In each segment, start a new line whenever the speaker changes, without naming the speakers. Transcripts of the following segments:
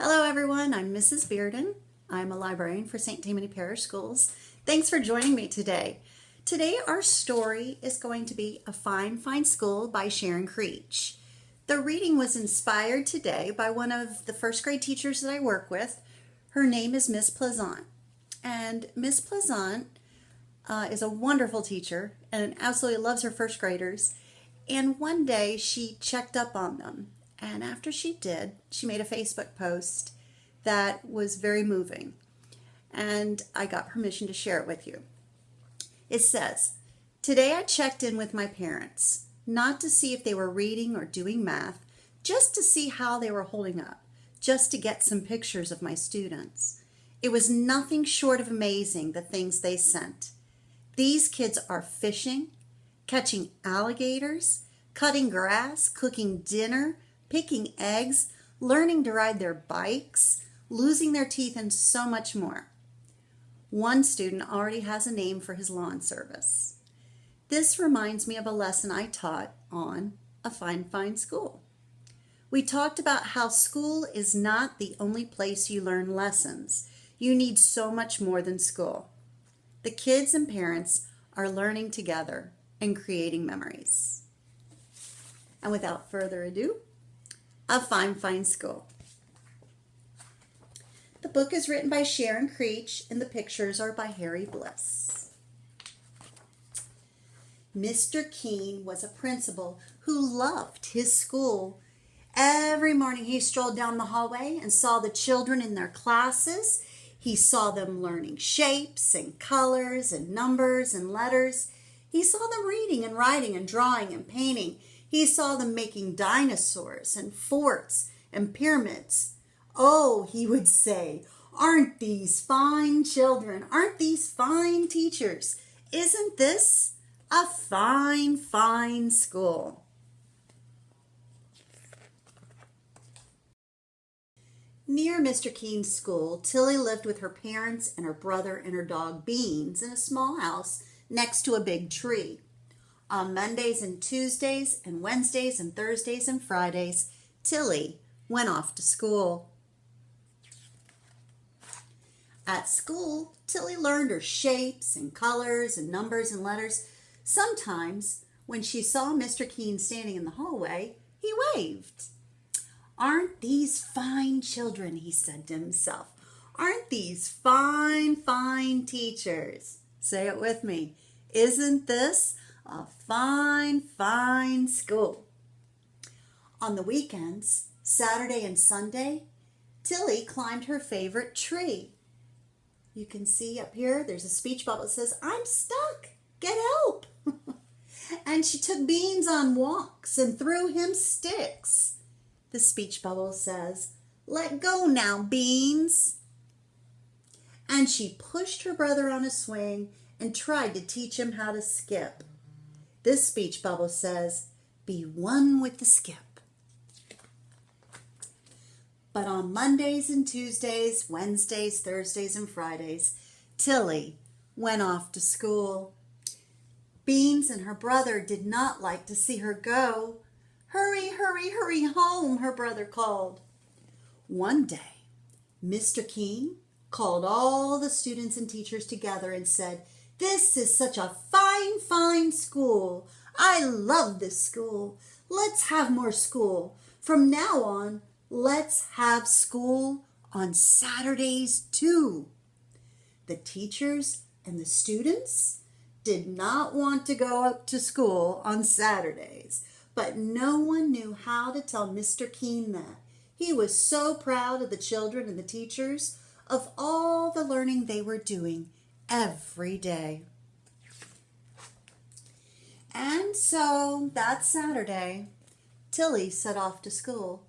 Hello everyone, I'm Mrs. Bearden. I'm a librarian for St. Tammany Parish Schools. Thanks for joining me today. Today our story is going to be A Fine, Fine School by Sharon Creech. The reading was inspired today by one of the first grade teachers that I work with. Her name is Miss Pleasant. And Miss Pleasant is a wonderful teacher and absolutely loves her first graders. And one day she checked up on them. And after she did, she made a Facebook post that was very moving. And I got permission to share it with you. It says, "Today I checked in with my parents, not to see if they were reading or doing math, just to see how they were holding up, just to get some pictures of my students. It was nothing short of amazing, the things they sent. These kids are fishing, catching alligators, cutting grass, cooking dinner, picking eggs, learning to ride their bikes, losing their teeth, and so much more. One student already has a name for his lawn service. This reminds me of a lesson I taught on A Fine, Fine School. We talked about how school is not the only place you learn lessons. You need so much more than school. The kids and parents are learning together and creating memories." And without further ado, A Fine, Fine School. The book is written by Sharon Creech and the pictures are by Harry Bliss. Mr. Keene was a principal who loved his school. Every morning he strolled down the hallway and saw the children in their classes. He saw them learning shapes and colors and numbers and letters. He saw them reading and writing and drawing and painting. He saw them making dinosaurs and forts and pyramids. "Oh," he would say, "aren't these fine children? Aren't these fine teachers? Isn't this a fine, fine school?" Near Mr. Keene's school, Tilly lived with her parents and her brother and her dog Beans in a small house next to a big tree. On Mondays and Tuesdays and Wednesdays and Thursdays and Fridays, Tilly went off to school. At school, Tilly learned her shapes and colors and numbers and letters. Sometimes, when she saw Mr. Keene standing in the hallway, he waved. "Aren't these fine children?" he said to himself. "Aren't these fine, fine teachers?" Say it with me. Isn't this a fine, fine school? On the weekends, Saturday and Sunday, Tilly climbed her favorite tree. You can see up here, there's a speech bubble that says, "I'm stuck, get help." And she took Beans on walks and threw him sticks. The speech bubble says, "Let go now, Beans." And she pushed her brother on a swing and tried to teach him how to skip. This speech bubble says, "Be one with the skip." But on Mondays and Tuesdays, Wednesdays, Thursdays, and Fridays, Tilly went off to school. Beans and her brother did not like to see her go. "Hurry, hurry, hurry home," her brother called. One day, Mr. Keene called all the students and teachers together and said, "This is such a fine, fine school. I love this school. Let's have more school. From now on, let's have school on Saturdays too." The teachers and the students did not want to go up to school on Saturdays, but no one knew how to tell Mr. Keene that. He was so proud of the children and the teachers, of all the learning they were doing every day. And so that Saturday, Tilly set off to school.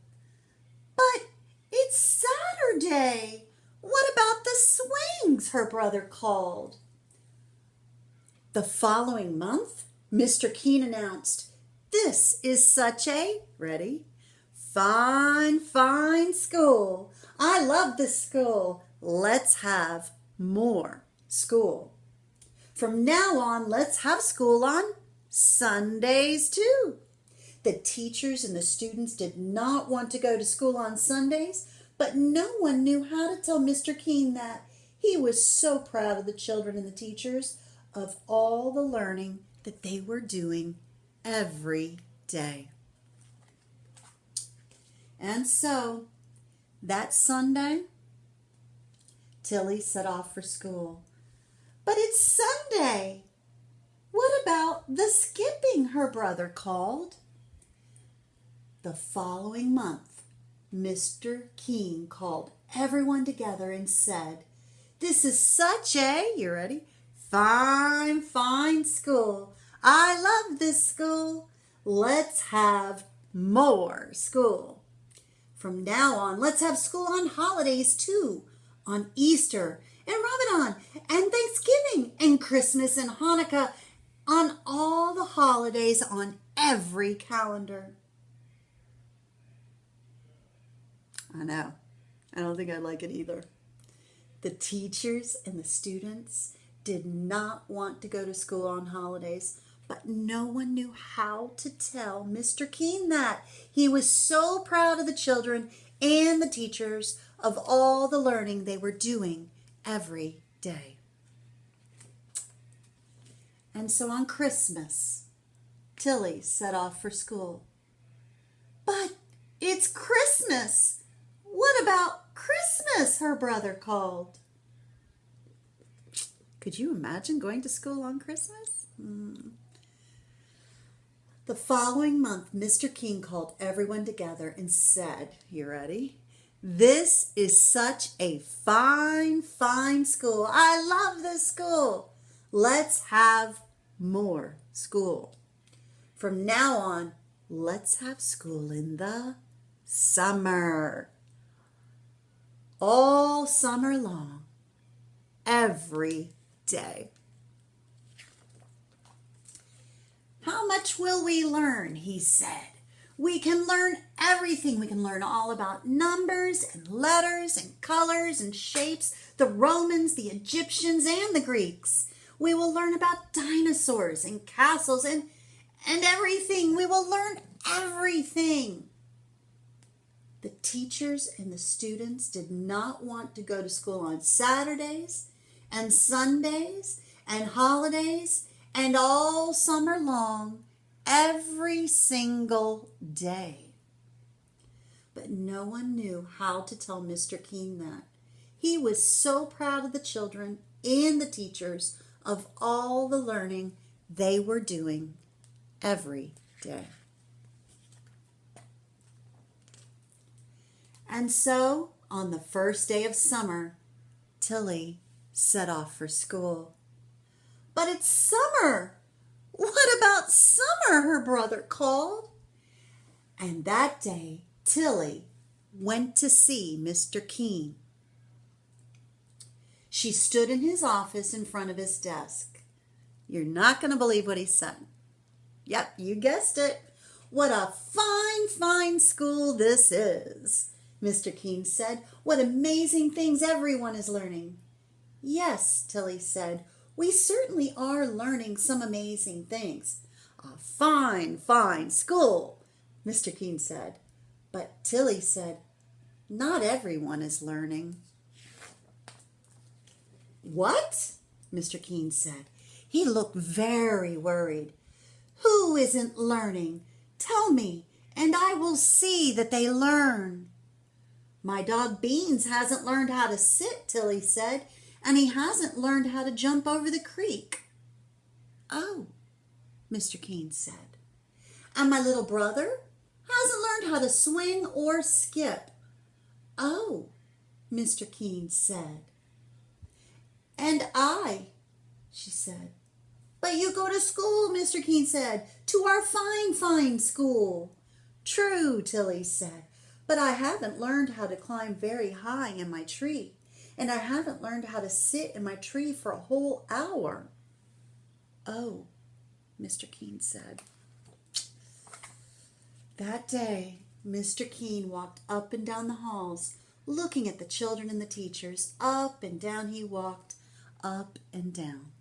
"But it's Saturday. What about the swings?" her brother called. The following month, Mr. Keene announced, "This is such a," ready, "fine, fine school. I love this school. Let's have more school. From now on, let's have school on Sundays too." The teachers and the students did not want to go to school on Sundays, But no one knew how to tell Mr. Keene that. He was so proud of the children and the teachers of all the learning that they were doing every day. And so, that Sunday, Tilly set off for school. But it's Sunday. What about the skipping, her brother called. The following month, Mr. Keene called everyone together and said, "This is such a," you ready? "Fine, fine school. I love this school. Let's have more school. From now on, let's have school on holidays too, on Easter and Ramadan and Thanksgiving and Christmas and Hanukkah, on all the holidays on every calendar." I know. I don't think I like it either. The teachers and the students did not want to go to school on holidays, but no one knew how to tell Mr. Keene that. He was so proud of the children and the teachers of all the learning they were doing every day. And so on Christmas, Tilly set off for school. "But it's Christmas! What about Christmas?" her brother called. Could you imagine going to school on Christmas? The following month, Mr. Keene called everyone together and said, you ready? "This is such a fine, fine school. I love this school. Let's have more school. From now on, let's have school in the summer. All summer long, every day." "How much will we learn?" he said. "We can learn everything. We can learn all about numbers and letters and colors and shapes, the Romans, the Egyptians, and the Greeks. We will learn about dinosaurs and castles and everything. We will learn everything." The teachers and the students did not want to go to school on Saturdays and Sundays and holidays and all summer long, every single day. But no one knew how to tell Mr. Keene that. He was so proud of the children and the teachers of all the learning they were doing every day. And so, on the first day of summer, Tilly set off for school. "But it's summer! What about summer?" her brother called. And that day, Tilly went to see Mr. Keene. She stood in his office in front of his desk. You're not going to believe what he said. Yep, you guessed it. "What a fine, fine school this is," Mr. Keene said. "What amazing things everyone is learning." "Yes," Tilly said, "we certainly are learning some amazing things." "A fine, fine school," Mr. Keene said. But Tilly said, "Not everyone is learning." "What?" Mr. Keene said. He looked very worried. "Who isn't learning? Tell me, and I will see that they learn." "My dog Beans hasn't learned how to sit," Tilly said, "and he hasn't learned how to jump over the creek." "Oh," Mr. Keene said. "And my little brother hasn't learned how to swing or skip." "Oh," Mr. Keene said. "And I," she said. "But you go to school," Mr. Keene said, "to our fine, fine school." "True," Tilly said, "but I haven't learned how to climb very high in my tree, and I haven't learned how to sit in my tree for a whole hour." "Oh," Mr. Keene said. That day, Mr. Keene walked up and down the halls, looking at the children and the teachers. Up and down he walked, up and down.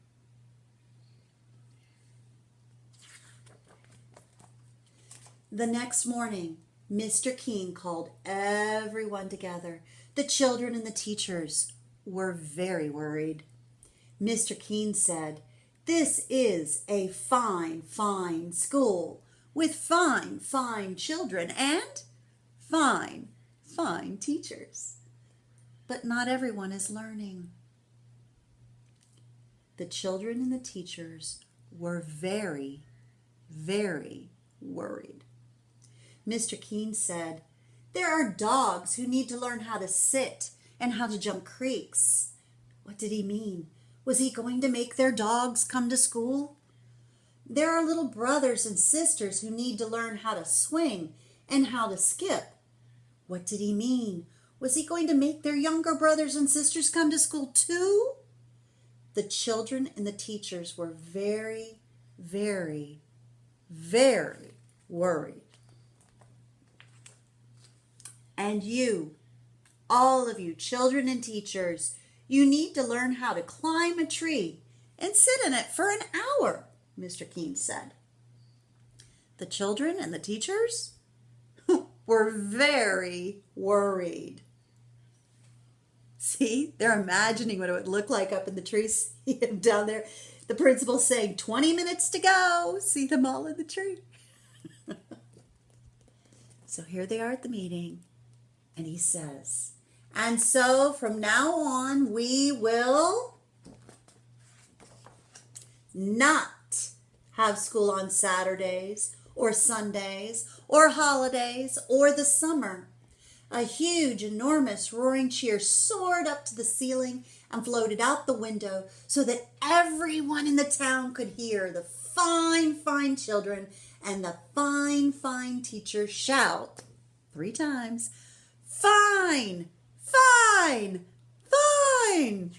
The next morning, Mr. Keene called everyone together. The children and the teachers were very worried. Mr. Keene said, "This is a fine, fine school with fine, fine children and fine, fine teachers. But not everyone is learning." The children and the teachers were very, very worried. Mr. Keene said, "There are dogs who need to learn how to sit and how to jump creeks." What did he mean? Was he going to make their dogs come to school? "There are little brothers and sisters who need to learn how to swing and how to skip." What did he mean? Was he going to make their younger brothers and sisters come to school too? The children and the teachers were very, very, very worried. And you, all of you children and teachers, you need to learn how to climb a tree and sit in it for an hour, Mr. Keene said. The children and the teachers were very worried. See, they're imagining what it would look like up in the trees down there. The principal saying, 20 minutes to go. See them all in the tree. So here they are at the meeting. And he says, "And so from now on, we will not have school on Saturdays or Sundays or holidays or the summer." A huge, enormous, roaring cheer soared up to the ceiling and floated out the window so that everyone in the town could hear the fine, fine children and the fine, fine teacher shout 3 times, "Fine, fine, fine."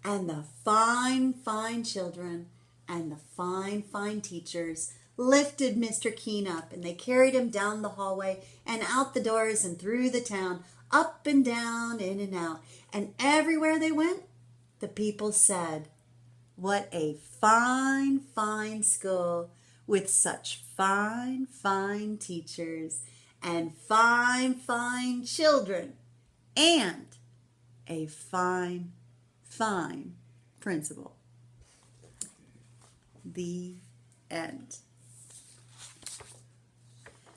And the fine, fine children and the fine, fine teachers lifted Mr. Keene up, and they carried him down the hallway and out the doors and through the town, up and down, in and out. And everywhere they went, the people said, "What a fine, fine school with such fine, fine teachers and fine, fine children and a fine, fine principal." The end.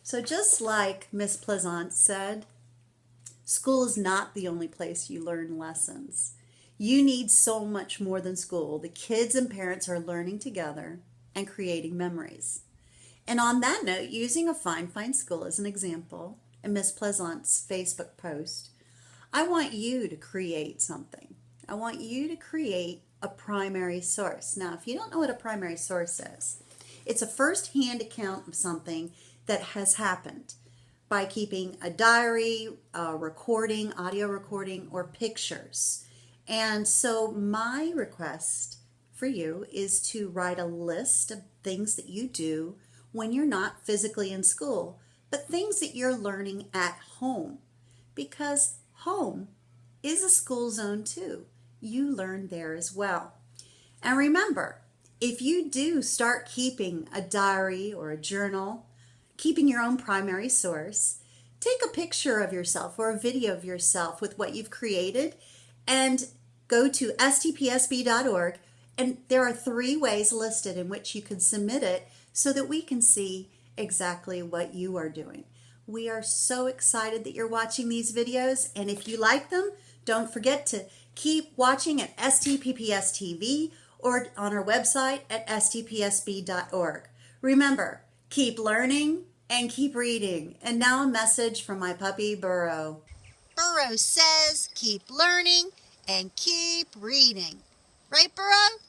So just like Miss Pleasant said, school is not the only place you learn lessons. You need so much more than school. The kids and parents are learning together and creating memories. And on that note, using a fine, fine school as an example in Miss Pleasant's Facebook post, I want you to create something. I want you to create a primary source. Now, if you don't know what a primary source is, it's a first-hand account of something that has happened by keeping a diary, a recording, audio recording, or pictures. And so my request for you is to write a list of things that you do when you're not physically in school, but things that you're learning at home, because home is a school zone too. You learn there as well. And remember, if you do start keeping a diary or a journal, keeping your own primary source, take a picture of yourself or a video of yourself with what you've created and go to stpsb.org, and there are 3 ways listed in which you can submit it so that we can see exactly what you are doing. We are so excited that you're watching these videos, and if you like them, don't forget to keep watching at STPPS TV or on our website at stpsb.org. Remember, keep learning and keep reading. And now a message from my puppy, Burrow. Burrow says, keep learning and keep reading. Right, Burrow?